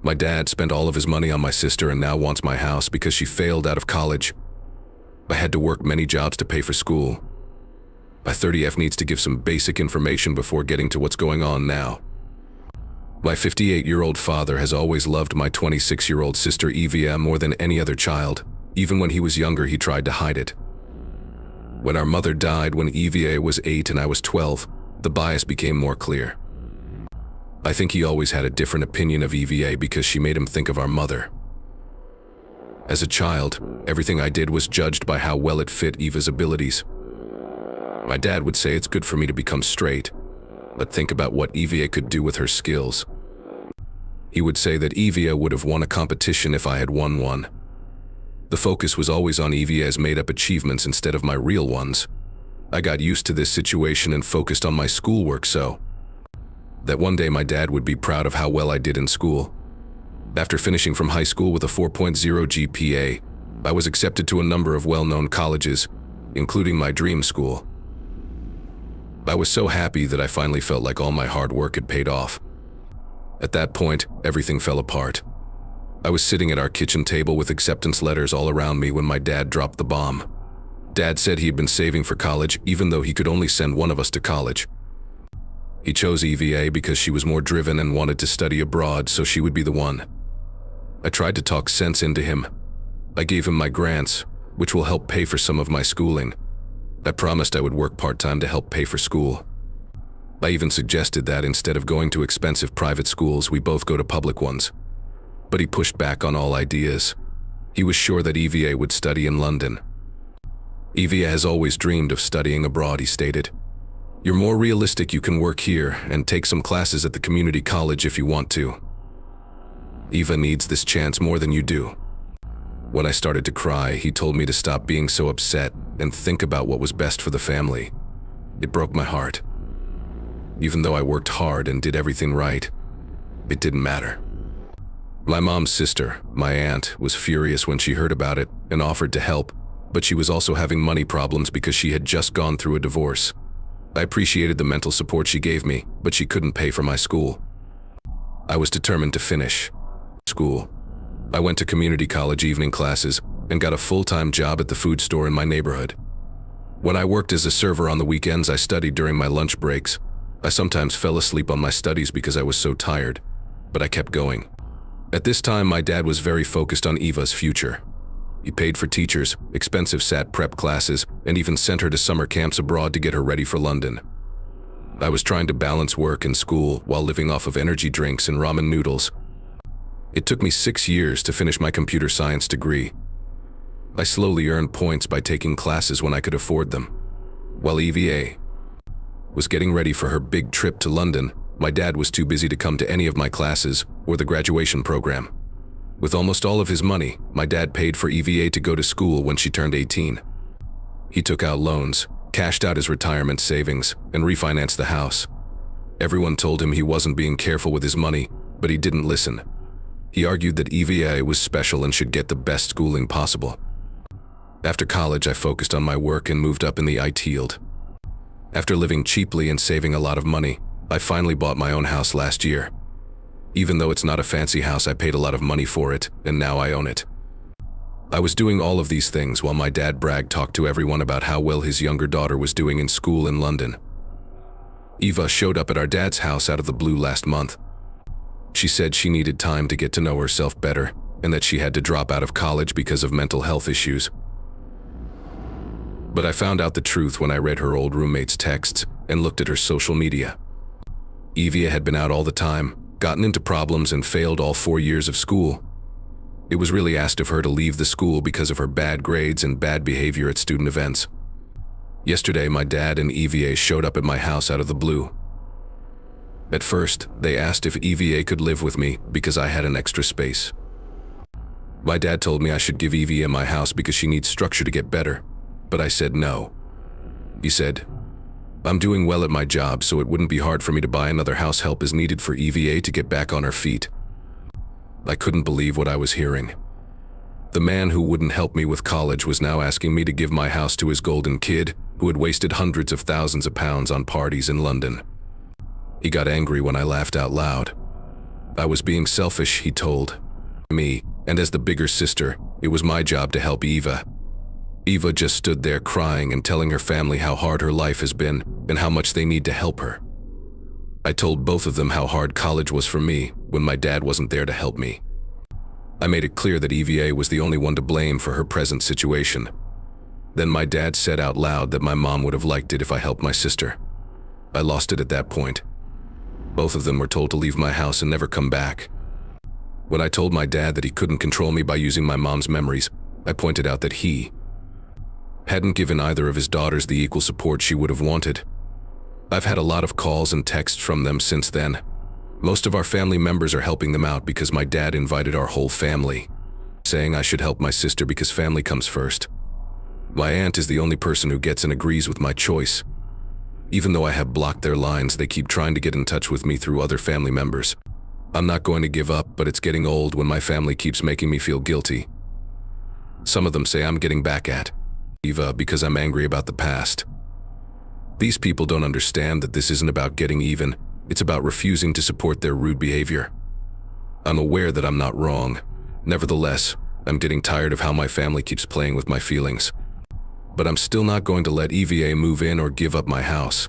My dad spent all of his money on my sister and now wants my house because she failed out of college. I had to work many jobs to pay for school. My 30F needs to give some basic information before getting to what's going on now. My 58-year-old father has always loved my 26-year-old sister Evia more than any other child. Even when he was younger, he tried to hide it. When our mother died when Evia was 8 and I was 12, the bias became more clear. I think he always had a different opinion of Evia because she made him think of our mother. As a child, everything I did was judged by how well it fit Eva's abilities. My dad would say it's good for me to become straight, but think about what Evia could do with her skills. He would say that Evia would have won a competition if I had won one. The focus was always on Evia's made-up achievements instead of my real ones. I got used to this situation and focused on my schoolwork so that one day my dad would be proud of how well I did in school. After finishing from high school with a 4.0 GPA, I was accepted to a number of well-known colleges, including my dream school. I was so happy that I finally felt like all my hard work had paid off. At that point, everything fell apart. I was sitting at our kitchen table with acceptance letters all around me when my dad dropped the bomb. Dad said he had been saving for college even though he could only send one of us to college. He chose EVA because she was more driven and wanted to study abroad, so she would be the one. I tried to talk sense into him. I gave him my grants, which will help pay for some of my schooling. I promised I would work part-time to help pay for school. I even suggested that instead of going to expensive private schools, we both go to public ones. But he pushed back on all ideas. He was sure that EVA would study in London. EVA has always dreamed of studying abroad, he stated. You're more realistic, you can work here and take some classes at the community college if you want to. Eva needs this chance more than you do. When I started to cry, he told me to stop being so upset and think about what was best for the family. It broke my heart. Even though I worked hard and did everything right, it didn't matter. My mom's sister, my aunt, was furious when she heard about it and offered to help, but she was also having money problems because she had just gone through a divorce. I appreciated the mental support she gave me, but she couldn't pay for my school. I was determined to finish school. I went to community college evening classes and got a full-time job at the food store in my neighborhood. When I worked as a server on the weekends, I studied during my lunch breaks. I sometimes fell asleep on my studies because I was so tired, but I kept going. At this time, my dad was very focused on Eva's future. He paid for teachers, expensive SAT prep classes, and even sent her to summer camps abroad to get her ready for London. I was trying to balance work and school while living off of energy drinks and ramen noodles. It took me 6 years to finish my computer science degree. I slowly earned points by taking classes when I could afford them. While EVA was getting ready for her big trip to London, my dad was too busy to come to any of my classes or the graduation program. With almost all of his money, my dad paid for EVA to go to school when she turned 18. He took out loans, cashed out his retirement savings, and refinanced the house. Everyone told him he wasn't being careful with his money, but he didn't listen. He argued that EVA was special and should get the best schooling possible. After college, I focused on my work and moved up in the IT field. After living cheaply and saving a lot of money, I finally bought my own house last year. Even though it's not a fancy house, I paid a lot of money for it, and now I own it. I was doing all of these things while my dad talked to everyone about how well his younger daughter was doing in school in London. Eva showed up at our dad's house out of the blue last month. She said she needed time to get to know herself better, and that she had to drop out of college because of mental health issues. But I found out the truth when I read her old roommate's texts and looked at her social media. Evia had been out all the time, gotten into problems, and failed all 4 years of school. It was really asked of her to leave the school because of her bad grades and bad behavior at student events. Yesterday, my dad and EVA showed up at my house out of the blue. At first, they asked if EVA could live with me because I had an extra space. My dad told me I should give EVA my house because she needs structure to get better, but I said no. He said, I'm doing well at my job, so it wouldn't be hard for me to buy another house. Help is needed for EVA to get back on her feet. I couldn't believe what I was hearing. The man who wouldn't help me with college was now asking me to give my house to his golden kid, who had wasted hundreds of thousands of pounds on parties in London. He got angry when I laughed out loud. I was being selfish, he told me, and as the bigger sister, it was my job to help Eva. Eva just stood there crying and telling her family how hard her life has been and how much they need to help her. I told both of them how hard college was for me when my dad wasn't there to help me. I made it clear that EVA was the only one to blame for her present situation. Then my dad said out loud that my mom would have liked it if I helped my sister. I lost it at that point. Both of them were told to leave my house and never come back. When I told my dad that he couldn't control me by using my mom's memories, I pointed out that he hadn't given either of his daughters the equal support she would have wanted. I've had a lot of calls and texts from them since then. Most of our family members are helping them out because my dad invited our whole family, saying I should help my sister because family comes first. My aunt is the only person who gets and agrees with my choice. Even though I have blocked their lines, they keep trying to get in touch with me through other family members. I'm not going to give up, but it's getting old when my family keeps making me feel guilty. Some of them say I'm getting back at Eva because I'm angry about the past. These people don't understand that this isn't about getting even, it's about refusing to support their rude behavior. I'm aware that I'm not wrong. Nevertheless, I'm getting tired of how my family keeps playing with my feelings. But I'm still not going to let EVA move in or give up my house.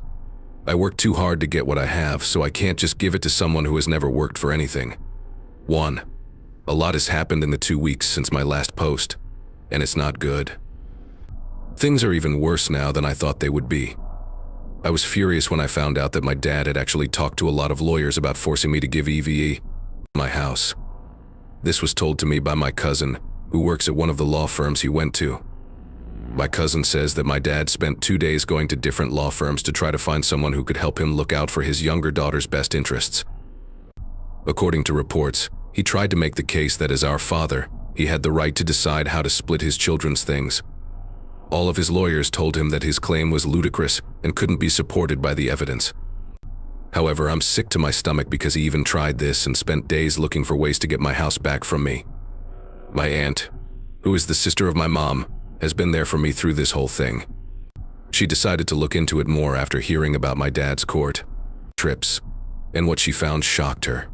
I worked too hard to get what I have, so I can't just give it to someone who has never worked for anything. 1. A lot has happened in the 2 weeks since my last post, and it's not good. Things are even worse now than I thought they would be. I was furious when I found out that my dad had actually talked to a lot of lawyers about forcing me to give EVE my house. This was told to me by my cousin, who works at one of the law firms he went to. My cousin says that my dad spent 2 days going to different law firms to try to find someone who could help him look out for his younger daughter's best interests. According to reports, he tried to make the case that as our father, he had the right to decide how to split his children's things. All of his lawyers told him that his claim was ludicrous and couldn't be supported by the evidence. However, I'm sick to my stomach because he even tried this and spent days looking for ways to get my house back from me. My aunt, who is the sister of my mom, has been there for me through this whole thing. She decided to look into it more after hearing about my dad's court trips, and what she found shocked her.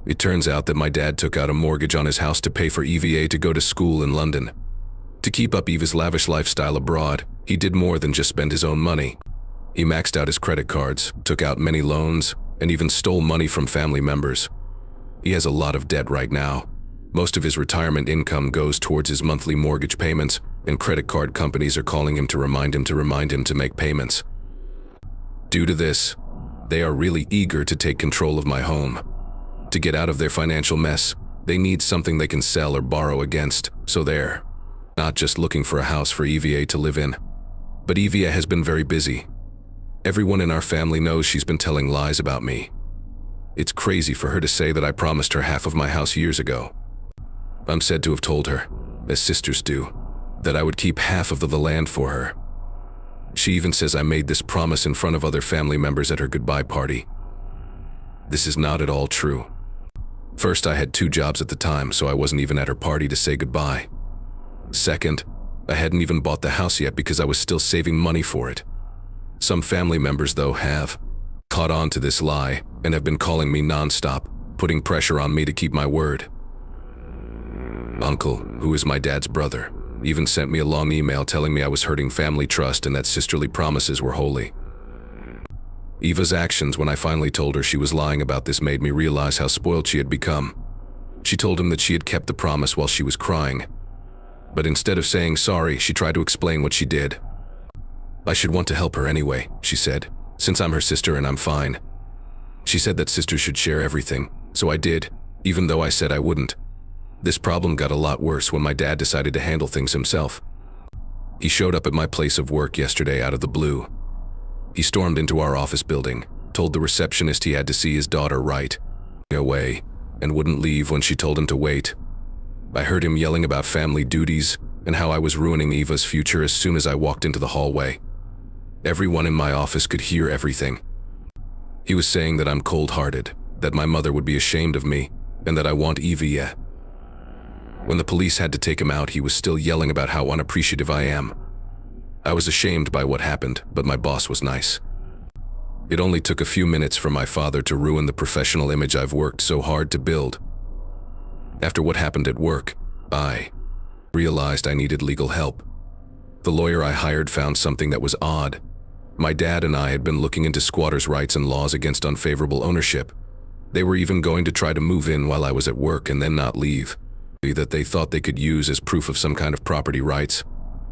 It turns out that my dad took out a mortgage on his house to pay for EVA to go to school in London. To keep up Eva's lavish lifestyle abroad, he did more than just spend his own money. He maxed out his credit cards, took out many loans, and even stole money from family members. He has a lot of debt right now. Most of his retirement income goes towards his monthly mortgage payments, and credit card companies are calling him to remind him to make payments. Due to this, they are really eager to take control of my home. To get out of their financial mess, they need something they can sell or borrow against, so they're not just looking for a house for EVA to live in. But EVA has been very busy. Everyone in our family knows she's been telling lies about me. It's crazy for her to say that I promised her half of my house years ago. I'm said to have told her, as sisters do, that I would keep half of the land for her. She even says I made this promise in front of other family members at her goodbye party. This is not at all true. First, I had 2 jobs at the time, so I wasn't even at her party to say goodbye. Second, I hadn't even bought the house yet because I was still saving money for it. Some family members, though, have caught on to this lie and have been calling me non-stop, putting pressure on me to keep my word. Uncle, who is my dad's brother, even sent me a long email telling me I was hurting family trust and that sisterly promises were holy. Eva's actions when I finally told her she was lying about this made me realize how spoiled she had become. She told him that she had kept the promise while she was crying. But instead of saying sorry, she tried to explain what she did. I should want to help her anyway, she said, since I'm her sister and I'm fine. She said that sisters should share everything, so I did, even though I said I wouldn't. This problem got a lot worse when my dad decided to handle things himself. He showed up at my place of work yesterday out of the blue. He stormed into our office building, told the receptionist he had to see his daughter right away, and wouldn't leave when she told him to wait. I heard him yelling about family duties and how I was ruining Eva's future as soon as I walked into the hallway. Everyone in my office could hear everything. He was saying that I'm cold-hearted, that my mother would be ashamed of me, and that I want Eva yet. When the police had to take him out, he was still yelling about how unappreciative I am. I was ashamed by what happened, but my boss was nice. It only took a few minutes for my father to ruin the professional image I've worked so hard to build. After what happened at work, I realized I needed legal help. The lawyer I hired found something that was odd. My dad and I had been looking into squatters' rights and laws against unfavorable ownership. They were even going to try to move in while I was at work and then not leave, that they thought they could use as proof of some kind of property rights.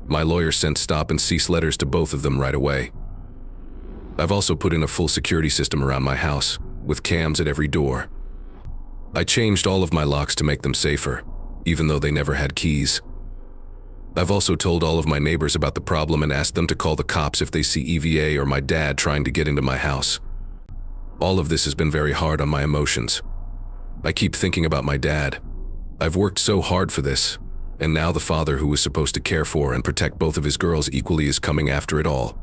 My lawyer sent stop and cease letters to both of them right away. I've also put in a full security system around my house, with cams at every door. I changed all of my locks to make them safer, even though they never had keys. I've also told all of my neighbors about the problem and asked them to call the cops if they see EVA or my dad trying to get into my house. All of this has been very hard on my emotions. I keep thinking about my dad. I've worked so hard for this, and now the father who was supposed to care for and protect both of his girls equally is coming after it all.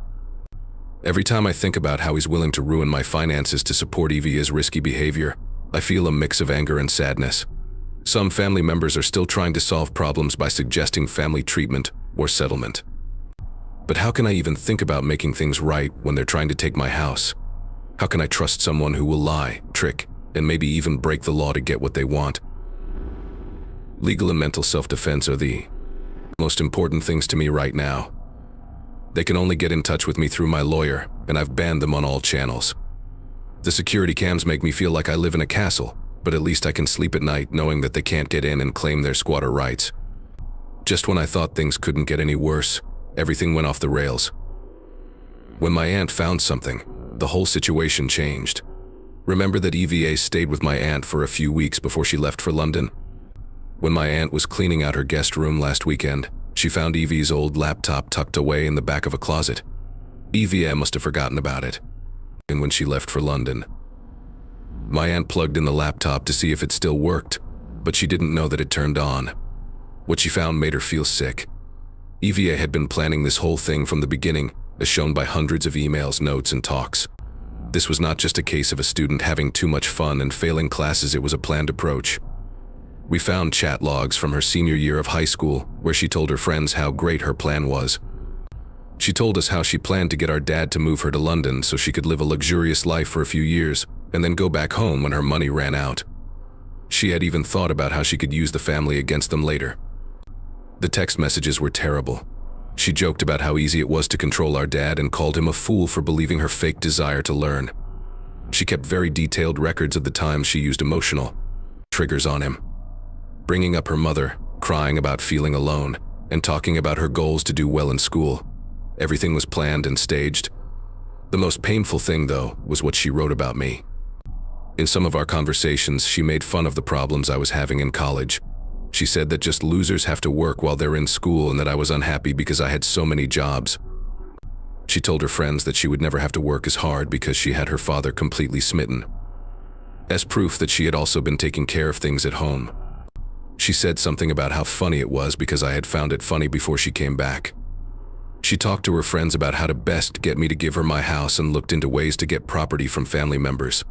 Every time I think about how he's willing to ruin my finances to support EVA's risky behavior, I feel a mix of anger and sadness. Some family members are still trying to solve problems by suggesting family treatment or settlement. But how can I even think about making things right when they're trying to take my house? How can I trust someone who will lie, trick, and maybe even break the law to get what they want? Legal and mental self-defense are the most important things to me right now. They can only get in touch with me through my lawyer, and I've banned them on all channels. The security cams make me feel like I live in a castle, but at least I can sleep at night knowing that they can't get in and claim their squatter rights. Just when I thought things couldn't get any worse, everything went off the rails. When my aunt found something, the whole situation changed. Remember that EVA stayed with my aunt for a few weeks before she left for London? When my aunt was cleaning out her guest room last weekend, she found Evie's old laptop tucked away in the back of a closet. EVA must have forgotten about it. And when she left for London, my aunt plugged in the laptop to see if it still worked, but she didn't know that it turned on. What she found made her feel sick. EVA had been planning this whole thing from the beginning, as shown by hundreds of emails, notes, and talks. This was not just a case of a student having too much fun and failing classes, it was a planned approach. We found chat logs from her senior year of high school where she told her friends how great her plan was. She told us how she planned to get our dad to move her to London so she could live a luxurious life for a few years and then go back home when her money ran out. She had even thought about how she could use the family against them later. The text messages were terrible. She joked about how easy it was to control our dad and called him a fool for believing her fake desire to learn. She kept very detailed records of the times she used emotional triggers on him, bringing up her mother, crying about feeling alone, and talking about her goals to do well in school. Everything was planned and staged. The most painful thing, though, was what she wrote about me. In some of our conversations, she made fun of the problems I was having in college. She said that just losers have to work while they're in school and that I was unhappy because I had so many jobs. She told her friends that she would never have to work as hard because she had her father completely smitten. As proof that she had also been taking care of things at home. She said something about how funny it was because I had found it funny before she came back. She talked to her friends about how to best get me to give her my house and looked into ways to get property from family members.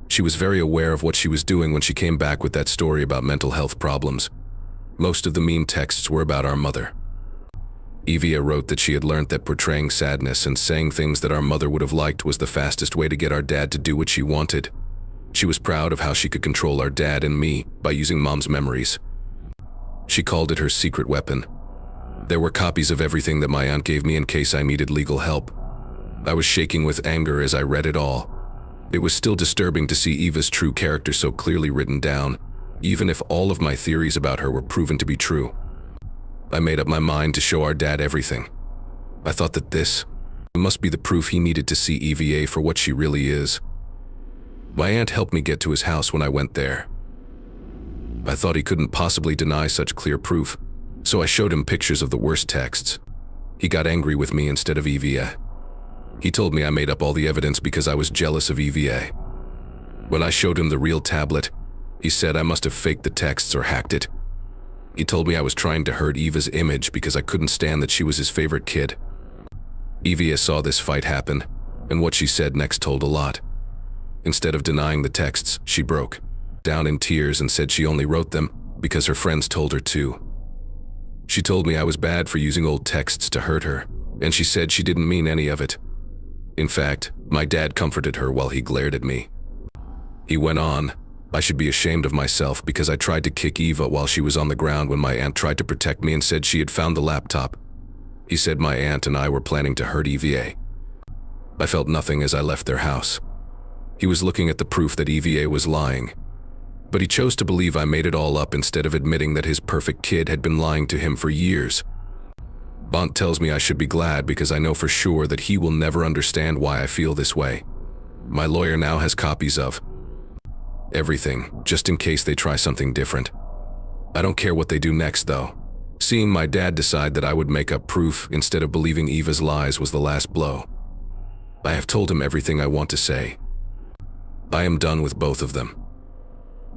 She was very aware of what she was doing when she came back with that story about mental health problems. Most of the mean texts were about our mother. Evia wrote that she had learned that portraying sadness and saying things that our mother would have liked was the fastest way to get our dad to do what she wanted. She was proud of how she could control our dad and me by using Mom's memories. She called it her secret weapon. There were copies of everything that my aunt gave me in case I needed legal help. I was shaking with anger as I read it all. It was still disturbing to see Eva's true character so clearly written down, even if all of my theories about her were proven to be true. I made up my mind to show our dad everything. I thought that this must be the proof he needed to see EVA for what she really is. My aunt helped me get to his house when I went there. I thought he couldn't possibly deny such clear proof, so I showed him pictures of the worst texts. He got angry with me instead of EVA. He told me I made up all the evidence because I was jealous of EVA. When I showed him the real tablet, he said I must have faked the texts or hacked it. He told me I was trying to hurt Eva's image because I couldn't stand that she was his favorite kid. Evia saw this fight happen, and what she said next told a lot. Instead of denying the texts, she broke down in tears and said she only wrote them because her friends told her to. She told me I was bad for using old texts to hurt her, and she said she didn't mean any of it. In fact, my dad comforted her while he glared at me. He went on, "I should be ashamed of myself because I tried to kick Eva while she was on the ground when my aunt tried to protect me and said she had found the laptop." He said my aunt and I were planning to hurt EVA. I felt nothing as I left their house. He was looking at the proof that EVA was lying. But he chose to believe I made it all up instead of admitting that his perfect kid had been lying to him for years. Bont tells me I should be glad because I know for sure that he will never understand why I feel this way. My lawyer now has copies of everything, just in case they try something different. I don't care what they do next, though. Seeing my dad decide that I would make up proof instead of believing Eva's lies was the last blow. I have told him everything I want to say. I am done with both of them.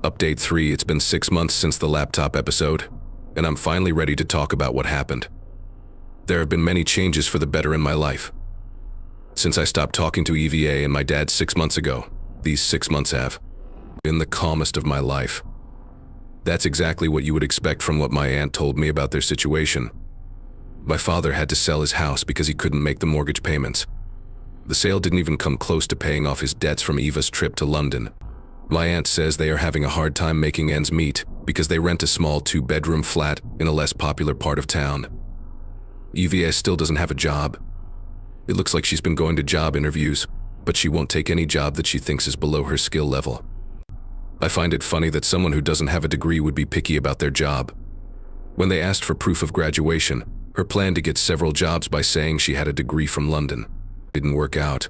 Update 3: It's been 6 months since the laptop episode, and I'm finally ready to talk about what happened. There have been many changes for the better in my life. Since I stopped talking to EVA and my dad 6 months ago, these 6 months have been the calmest of my life. That's exactly what you would expect from what my aunt told me about their situation. My father had to sell his house because he couldn't make the mortgage payments. The sale didn't even come close to paying off his debts from Eva's trip to London. My aunt says they are having a hard time making ends meet because they rent a small 2-bedroom flat in a less popular part of town. EVA still doesn't have a job. It looks like she's been going to job interviews, but she won't take any job that she thinks is below her skill level. I find it funny that someone who doesn't have a degree would be picky about their job. When they asked for proof of graduation, her plan to get several jobs by saying she had a degree from London didn't work out.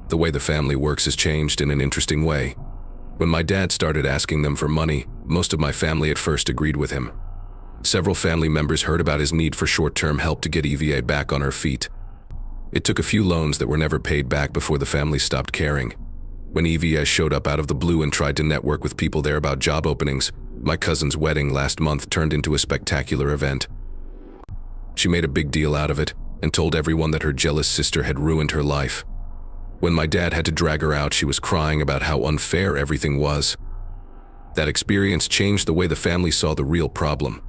The way the family works has changed in an interesting way. When my dad started asking them for money, most of my family at first agreed with him. Several family members heard about his need for short-term help to get EVA back on her feet. It took a few loans that were never paid back before the family stopped caring. When EVA showed up out of the blue and tried to network with people there about job openings, my cousin's wedding last month turned into a spectacular event. She made a big deal out of it and told everyone that her jealous sister had ruined her life. When my dad had to drag her out, she was crying about how unfair everything was. That experience changed the way the family saw the real problem.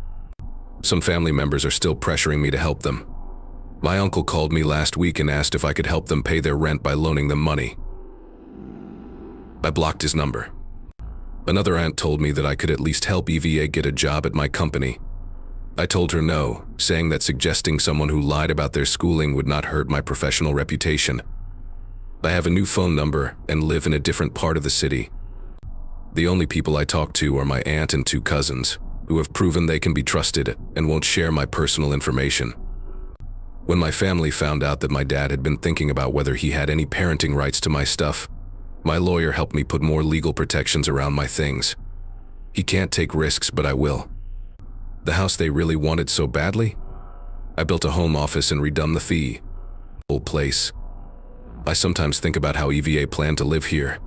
Some family members are still pressuring me to help them. My uncle called me last week and asked if I could help them pay their rent by loaning them money. I blocked his number. Another aunt told me that I could at least help EVA get a job at my company. I told her no, saying that suggesting someone who lied about their schooling would not hurt my professional reputation. I have a new phone number and live in a different part of the city. The only people I talk to are my aunt and 2 cousins, who have proven they can be trusted and won't share my personal information. When my family found out that my dad had been thinking about whether he had any parenting rights to my stuff, my lawyer helped me put more legal protections around my things. He can't take risks, but I will. The house they really wanted so badly? I built a home office and redone the whole place. I sometimes think about how EVA planned to live here.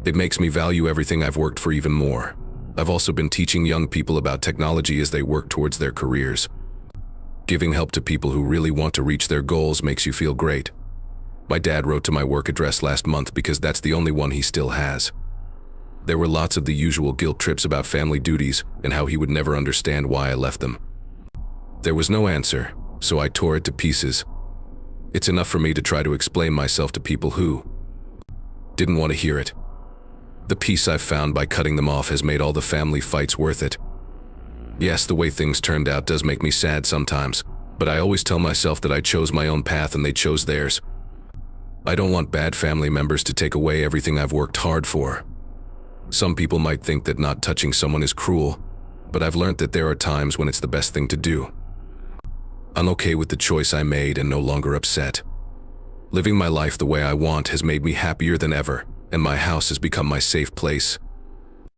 It makes me value everything I've worked for even more. I've also been teaching young people about technology as they work towards their careers. Giving help to people who really want to reach their goals makes you feel great. My dad wrote to my work address last month because that's the only one he still has. There were lots of the usual guilt trips about family duties and how he would never understand why I left them. There was no answer, so I tore it to pieces. It's enough for me to try to explain myself to people who didn't want to hear it. The peace I've found by cutting them off has made all the family fights worth it. Yes, the way things turned out does make me sad sometimes, but I always tell myself that I chose my own path and they chose theirs. I don't want bad family members to take away everything I've worked hard for. Some people might think that not touching someone is cruel, but I've learned that there are times when it's the best thing to do. I'm okay with the choice I made and no longer upset. Living my life the way I want has made me happier than ever, and my house has become my safe place.